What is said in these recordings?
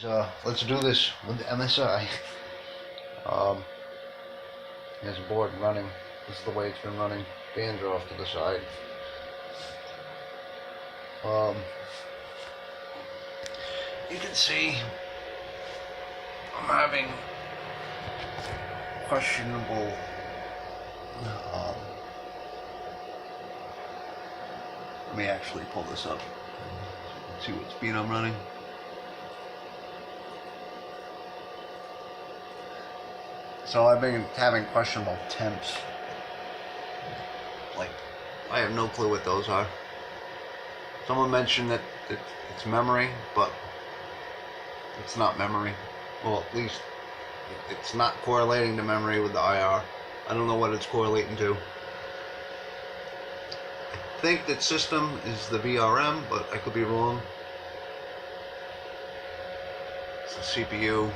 Let's do this with the MSI. Um, there's a board running. This is the way it's been running. Fans are off to the side. You can see I'm having questionable let me actually pull this up. See what speed I'm running. So I've been having questionable temps. Like, I have no clue what those are. Someone mentioned that it's memory, but it's not memory. Well, at least it's not correlating to memory with the IR. I don't know what it's correlating to. I think that system is the VRM, but I could be wrong. It's the CPU.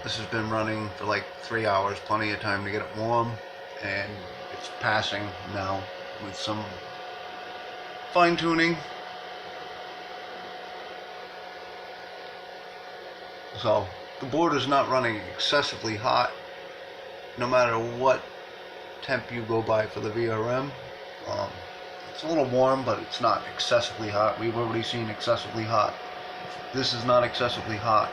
This has been running for like 3 hours, plenty of time to get it warm, and it's passing now with some fine tuning. So the board is not running excessively hot, no matter what temp you go by for the VRM. It's a little warm, but it's not excessively hot. We've already seen excessively hot. This is not excessively hot.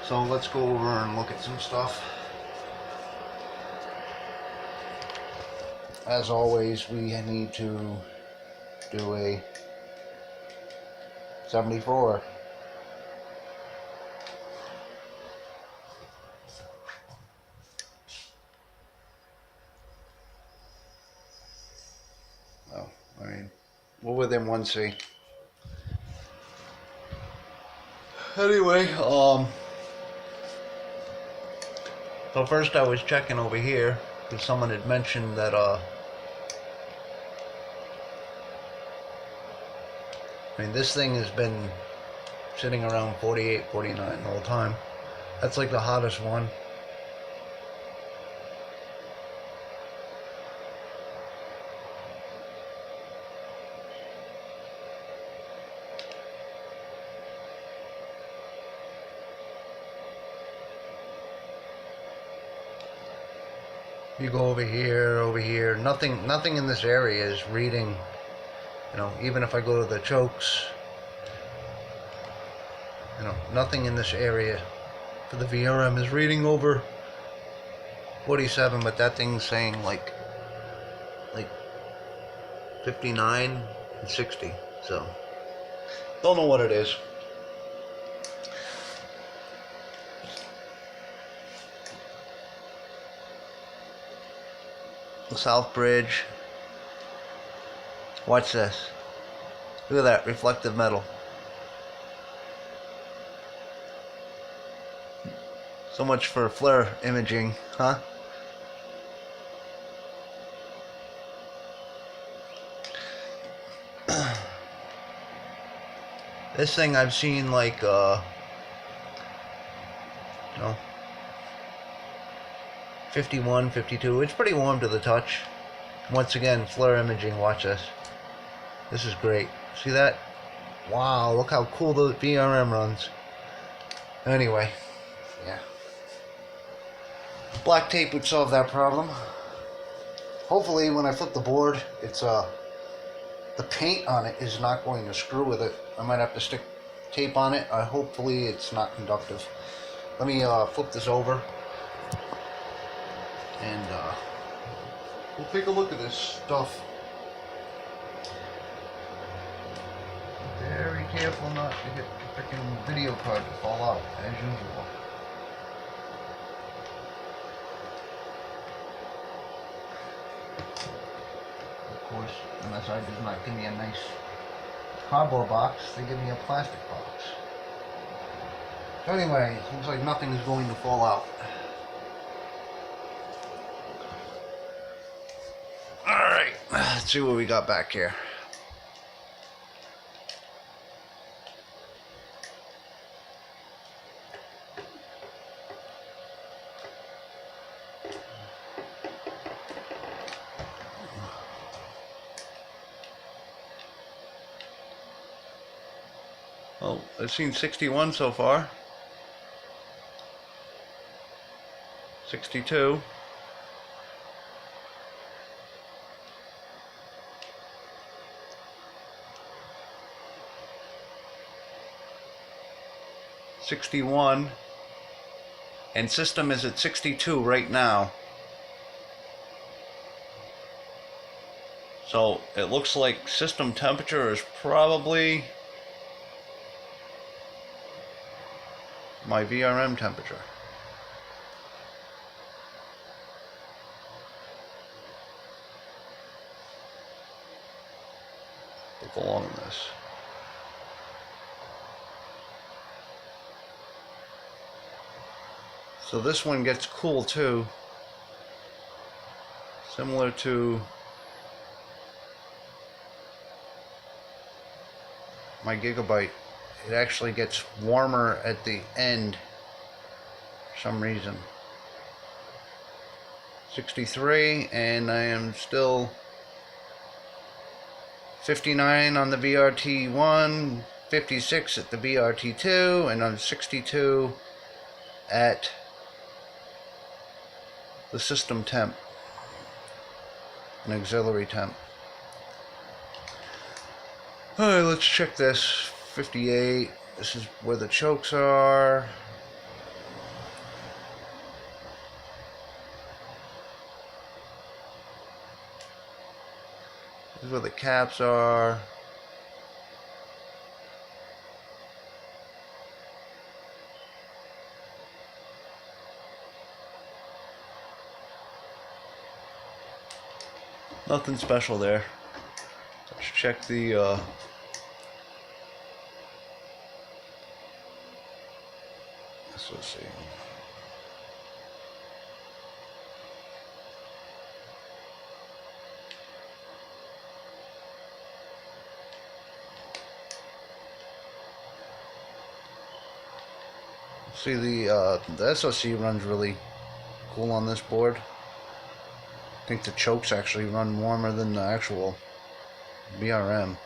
So let's go over and look at some stuff. As always, we need to do a 74. Oh, I mean, we're within 1C. Anyway, so first I was checking over here because someone had mentioned that I mean, this thing has been sitting around 48, 49 the whole time. That's like the hottest one. You go over here, nothing in this area is reading, you know, even if I go to the chokes, you know, nothing in this area for the VRM is reading over 47, but that thing's saying like 59 and 60, so don't know what it is. The South Bridge. Watch this. Look at that reflective metal. So much for flare imaging, huh? This thing I've seen like, you know, 51, 52. It's pretty warm to the touch. Once again, flare imaging. Watch this. This is great. See that? Wow, look how cool the VRM runs. Anyway, yeah. Black tape would solve that problem. Hopefully, when I flip the board, it's the paint on it is not going to screw with it. I might have to stick tape on it. Hopefully, it's not conductive. Let me flip this over, and we'll take a look at this stuff. Very careful not to get the freaking video card to fall out, as usual. Of course, MSI does not give me a nice cardboard box, they give me a plastic box. So anyway, it looks like nothing is going to fall out. Alright, let's see what we got back here. Oh, I've seen 61 so far. 62. 61. And system is at 62 right now. So it looks like system temperature is probably my VRM temperature. Look along this. So this one gets cool too. Similar to my Gigabyte. It actually gets warmer at the end for some reason. 63, and I am still 59 on the VRT1, 56 at the VRT2, and I'm 62 at the system temp, an auxiliary temp. Alright, let's check this. 58, this is where the chokes are. This is where the caps are. Nothing special there. Let's check the let's see. See, the SoC runs really cool on this board. I think the chokes actually run warmer than the actual VRM.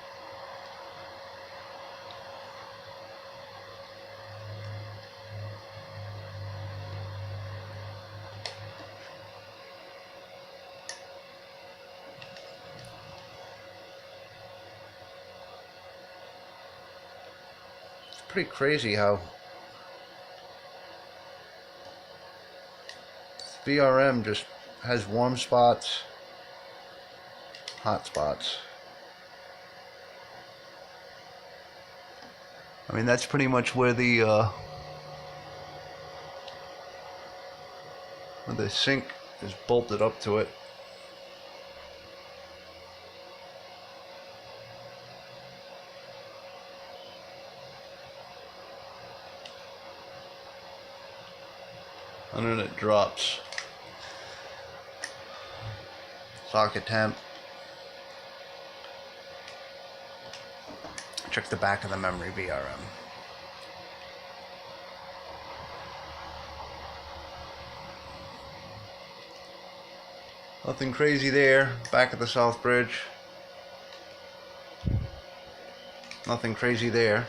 It's pretty crazy how VRM just has warm spots, hot spots. I mean, that's pretty much where the sink is bolted up to it. And then it drops. Socket temp. Check the back of the memory VRM. Nothing crazy there. Back of the south bridge. Nothing crazy there.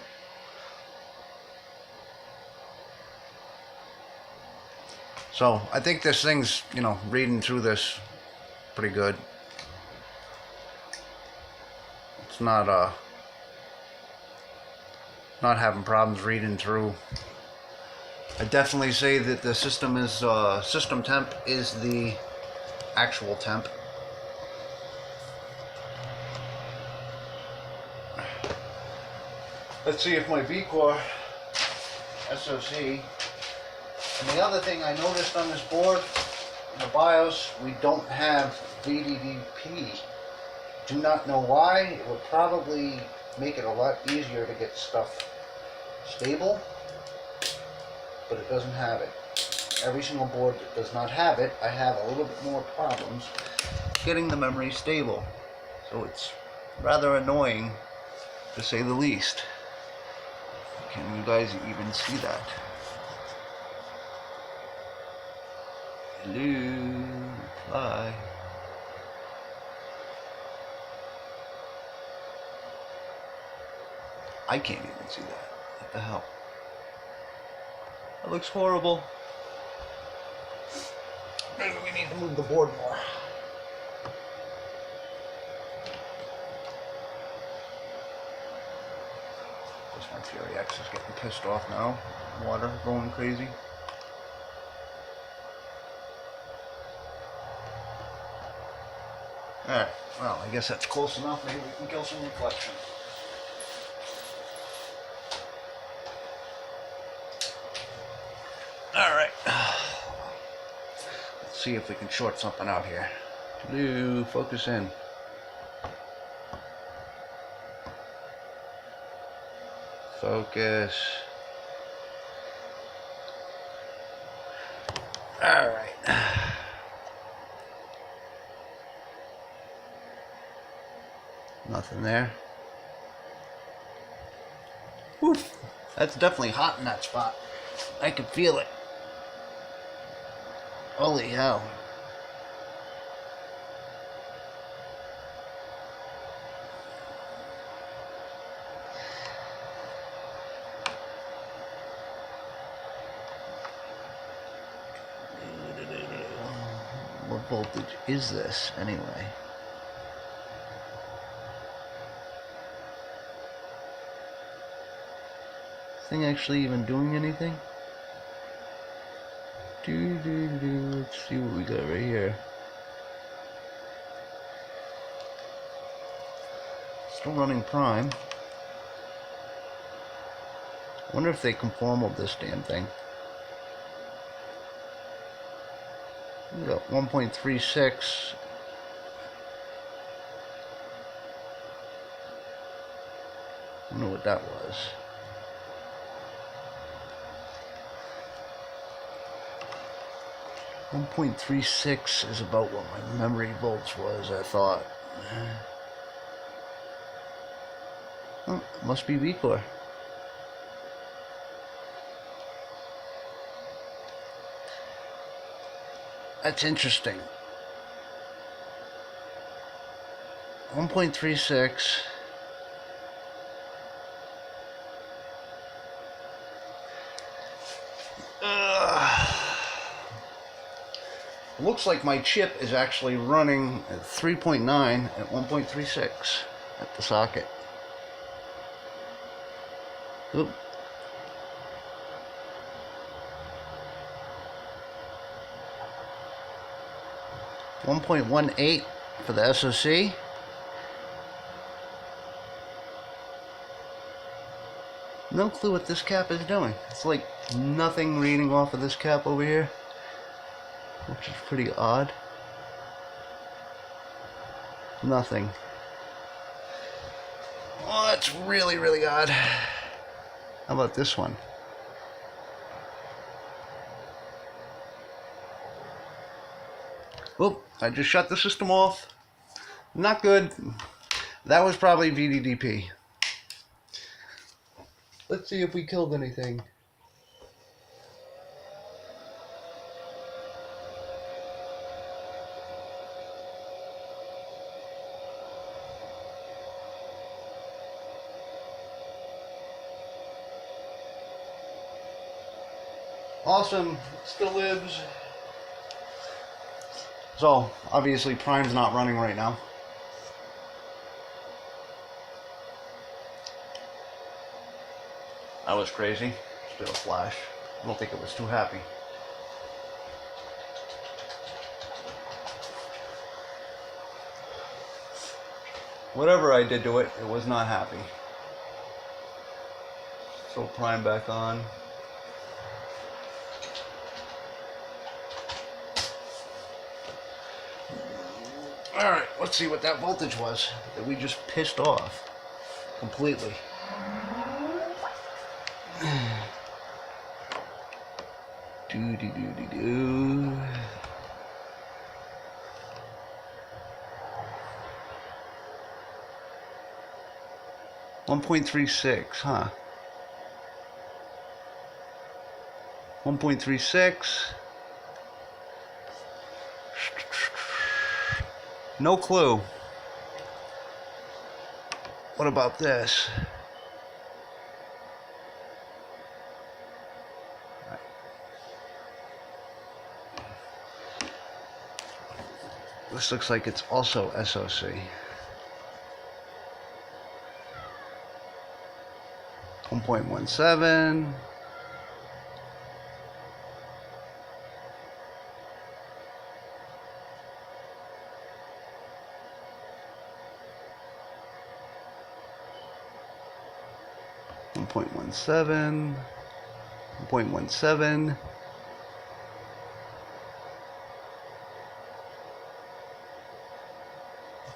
So I think this thing's, reading through this pretty good. It's not having problems reading through. I definitely say that the system temp is the actual temp. Let's see if my Vcore SoC. And the other thing I noticed on this board, in the BIOS, we don't have VDDP. Do not know why. It would probably make it a lot easier to get stuff stable, but it doesn't have it. Every single board that does not have it, I have a little bit more problems getting the memory stable. So it's rather annoying, to say the least. Can you guys even see that? Hello, fly. I can't even see that. What the hell? That looks horrible. Maybe we need to move the board more. Guess my Fury X is getting pissed off now. Water going crazy. Alright, well, I guess that's close enough. Maybe we can kill some reflection. Alright. Let's see if we can short something out here. Blue, focus in. Focus. Alright. Nothing there. Oof. That's definitely hot in that spot. I can feel it. Holy hell. What voltage is this anyway? Is this thing actually even doing anything? Let's see what we got right here. Still running prime. I wonder if they conformal this damn thing. We got 1.36. I don't know what that was. .36 is about what my memory volts was, I thought. Oh, must be Vcore. That's interesting. 1.36. Looks like my chip is actually running at 3.9 at 1.36 at the socket. Oop. .18 for the SoC. No clue what this cap is doing. It's like nothing reading off of this cap over here, which is pretty odd. Nothing. Oh, that's really, really odd. How about this one? Oop, I just shut the system off. Not good. That was probably VDDP. Let's see if we killed anything. Awesome, it still lives. So, obviously Prime's not running right now. That was crazy. Still a flash. I don't think it was too happy. Whatever I did to it, it was not happy. Throw Prime back on. Alright, let's see what that voltage was that we just pissed off completely. Do. 1.36, huh? 1.36. No clue. What about this? This looks like it's also SOC. 1.17. .17, 1.17,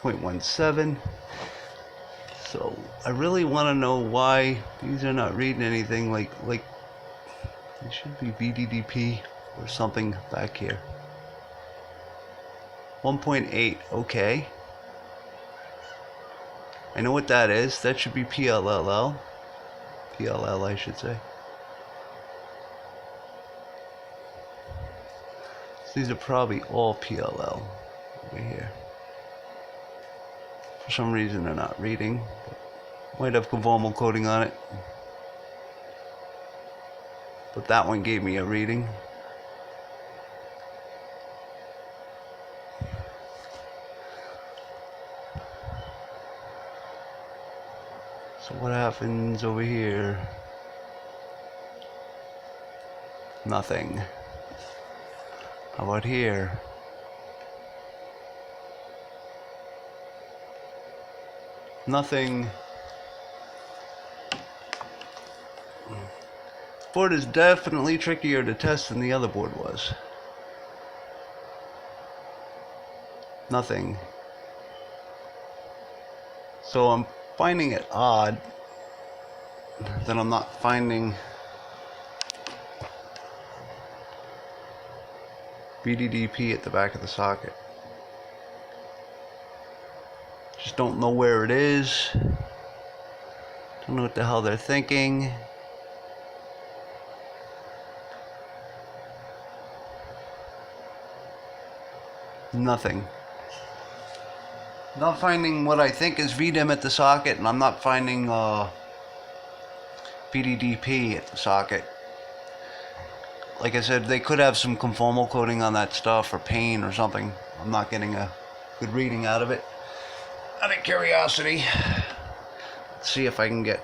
0.17. So I really want to know why these are not reading anything like it should be VDDP or something back here. 1.8, okay. I know what that is. That should be PLL, I should say. So these are probably all PLL over here. For some reason they're not reading. Might have conformal coding on it. But that one gave me a reading. So what happens over here? Nothing. How about here? Nothing. Board is definitely trickier to test than the other board was. Nothing. So I'm finding it odd that I'm not finding VDDP at the back of the socket. Just don't know where it is. Don't know what the hell they're thinking. Nothing. Not finding what I think is VDIM at the socket, and I'm not finding VDDP at the socket. Like I said, they could have some conformal coding on that stuff or pain or something. I'm not getting a good reading out of it. Out of curiosity, let's see if I can get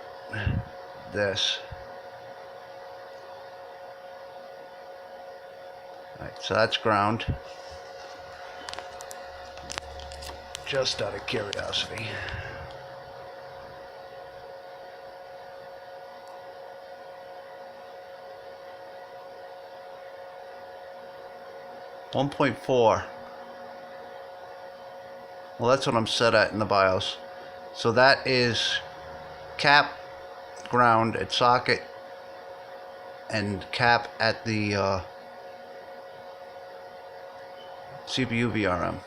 this. Alright, so that's ground. Just out of curiosity. .4. Well, that's what I'm set at in the BIOS. So that is cap, ground at socket, and cap at the CPU VRM.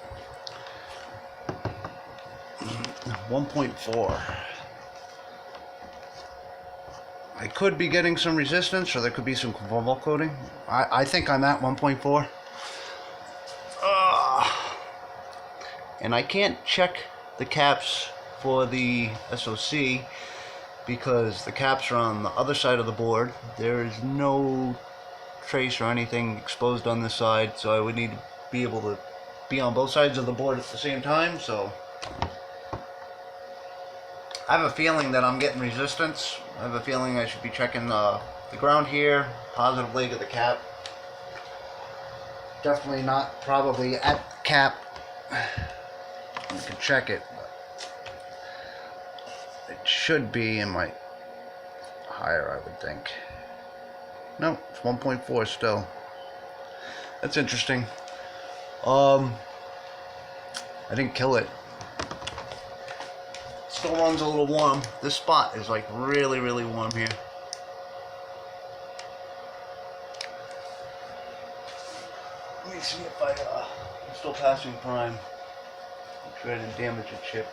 1.4. I could be getting some resistance, or there could be some conformal coding. I think I'm at 1.4. And I can't check the caps for the SoC because the caps are on the other side of the board. There is no trace or anything exposed on this side, so I would need to be able to be on both sides of the board at the same time. So I have a feeling that I'm getting resistance. I have a feeling I should be checking the ground here, positive leg of the cap. Definitely not probably at the cap. You can check it, but it should be in my higher, I would think. No, it's 1.4 still. That's interesting. I didn't kill it. Still runs a little warm. This spot is like really, really warm here. Let me see if I'm still passing prime. Make sure I didn't damage a chip.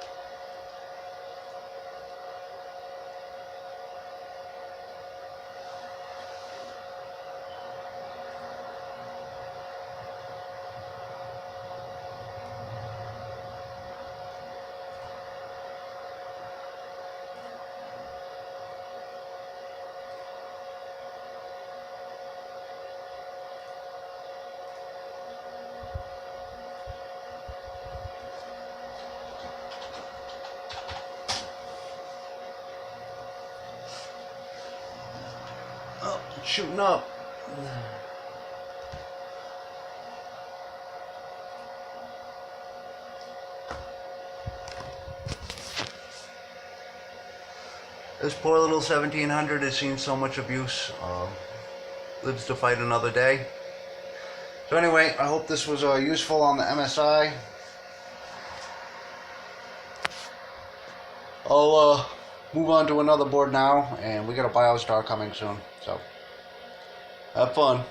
shooting up. This poor little 1700 has seen so much abuse. Lives to fight another day. So anyway, I hope this was useful on the MSI. I'll move on to another board now, and we got a BioStar coming soon. So have fun.